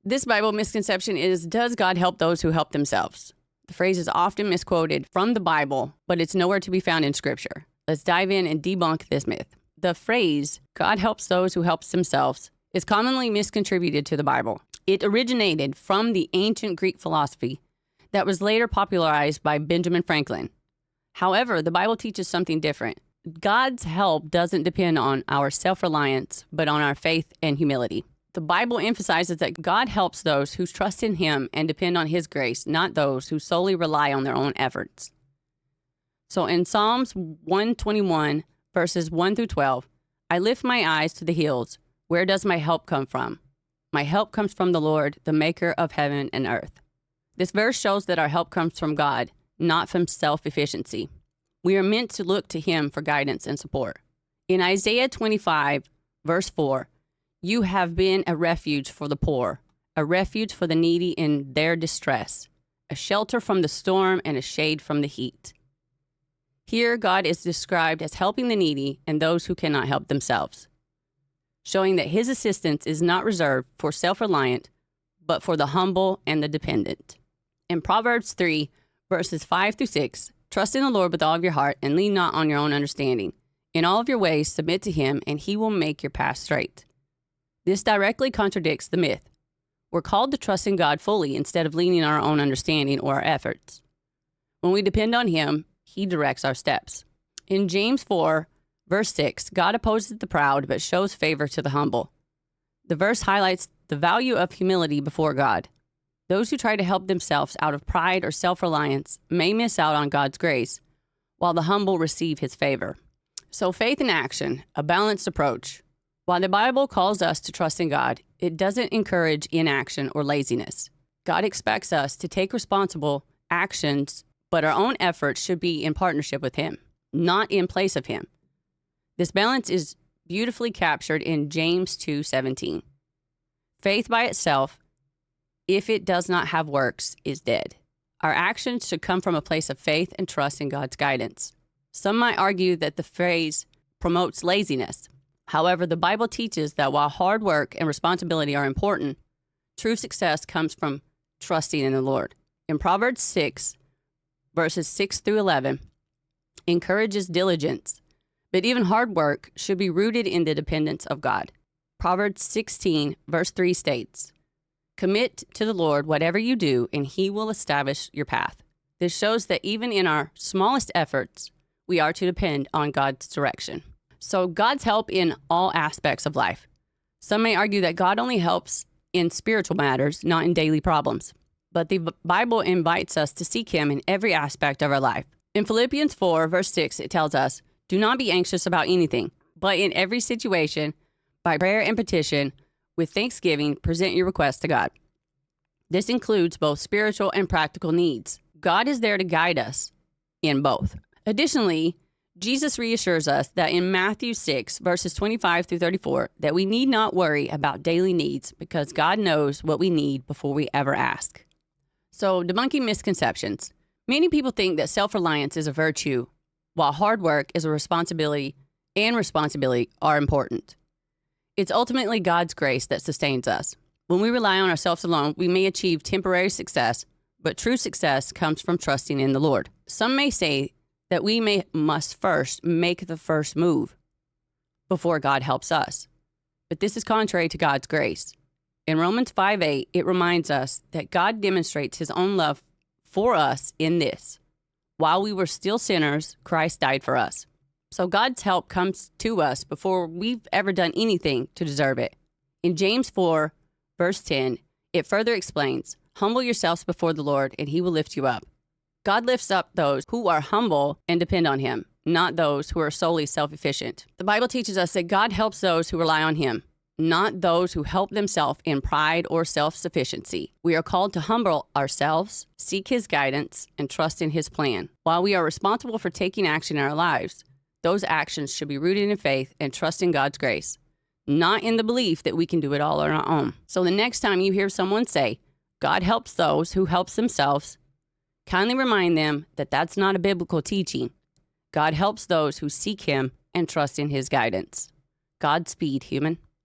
This Bible misconception is, does God help those who help themselves? The phrase is often misquoted from the Bible, but it's nowhere to be found in Scripture. Let's dive in and debunk this myth. The phrase, God helps those who help themselves, is commonly miscontributed to the Bible. It originated from the ancient Greek philosophy that was later popularized by Benjamin Franklin. However, the Bible teaches something different. God's help doesn't depend on our self-reliance, but on our faith and humility. The Bible emphasizes that God helps those who trust in Him and depend on His grace, not those who solely rely on their own efforts. So in Psalms 121, verses 1 through 12, I lift my eyes to the hills. Where does my help come from? My help comes from the Lord, the maker of heaven and earth. This verse shows that our help comes from God, not from self-efficiency. We are meant to look to Him for guidance and support. In Isaiah 25, verse 4, you have been a refuge for the poor, a refuge for the needy in their distress, a shelter from the storm and a shade from the heat. Here, God is described as helping the needy and those who cannot help themselves, showing that His assistance is not reserved for self-reliant, but for the humble and the dependent. In Proverbs 3, verses 5 through 6, trust in the Lord with all of your heart and lean not on your own understanding. In all of your ways, submit to Him, and He will make your path straight. This directly contradicts the myth. We're called to trust in God fully instead of leaning on our own understanding or our efforts. When we depend on Him, He directs our steps. In James 4, verse 6, God opposes the proud but shows favor to the humble. The verse highlights the value of humility before God. Those who try to help themselves out of pride or self-reliance may miss out on God's grace, while the humble receive His favor. So faith in action, a balanced approach. While the Bible calls us to trust in God, it doesn't encourage inaction or laziness. God expects us to take responsible actions, but our own efforts should be in partnership with Him, not in place of Him. This balance is beautifully captured in James 2:17. Faith by itself, if it does not have works, is dead. Our actions should come from a place of faith and trust in God's guidance. Some might argue that the phrase promotes laziness. However, the Bible teaches that while hard work and responsibility are important, true success comes from trusting in the Lord. In Proverbs 6, verses 6 through 11, encourages diligence, but even hard work should be rooted in the dependence of God. Proverbs 16, verse 3 states, commit to the Lord whatever you do, and He will establish your path. This shows that even in our smallest efforts, we are to depend on God's direction. So God's help in all aspects of life. Some may argue that God only helps in spiritual matters, not in daily problems. But the Bible invites us to seek Him in every aspect of our life. In Philippians 4, verse 6, it tells us, do not be anxious about anything, but in every situation, by prayer and petition, with thanksgiving, present your requests to God. This includes both spiritual and practical needs. God is there to guide us in both. Additionally, Jesus reassures us that in Matthew 6, verses 25 through 34, that we need not worry about daily needs because God knows what we need before we ever ask. So, debunking misconceptions. Many people think that self-reliance is a virtue, while hard work is a responsibility are important. It's ultimately God's grace that sustains us. When we rely on ourselves alone, we may achieve temporary success, but true success comes from trusting in the Lord. Some may say that we must first make the first move before God helps us. But this is contrary to God's grace. In Romans 5:8, it reminds us that God demonstrates His own love for us in this. While we were still sinners, Christ died for us. So God's help comes to us before we've ever done anything to deserve it. In James 4, verse 10, it further explains, humble yourselves before the Lord, and He will lift you up. God lifts up those who are humble and depend on Him, not those who are solely self-efficient. The Bible teaches us that God helps those who rely on Him, not those who help themselves in pride or self-sufficiency. We are called to humble ourselves, seek His guidance, and trust in His plan. While we are responsible for taking action in our lives, those actions should be rooted in faith and trust in God's grace, not in the belief that we can do it all on our own. So the next time you hear someone say, God helps those who help themselves, kindly remind them that that's not a biblical teaching. God helps those who seek Him and trust in His guidance. Godspeed, human.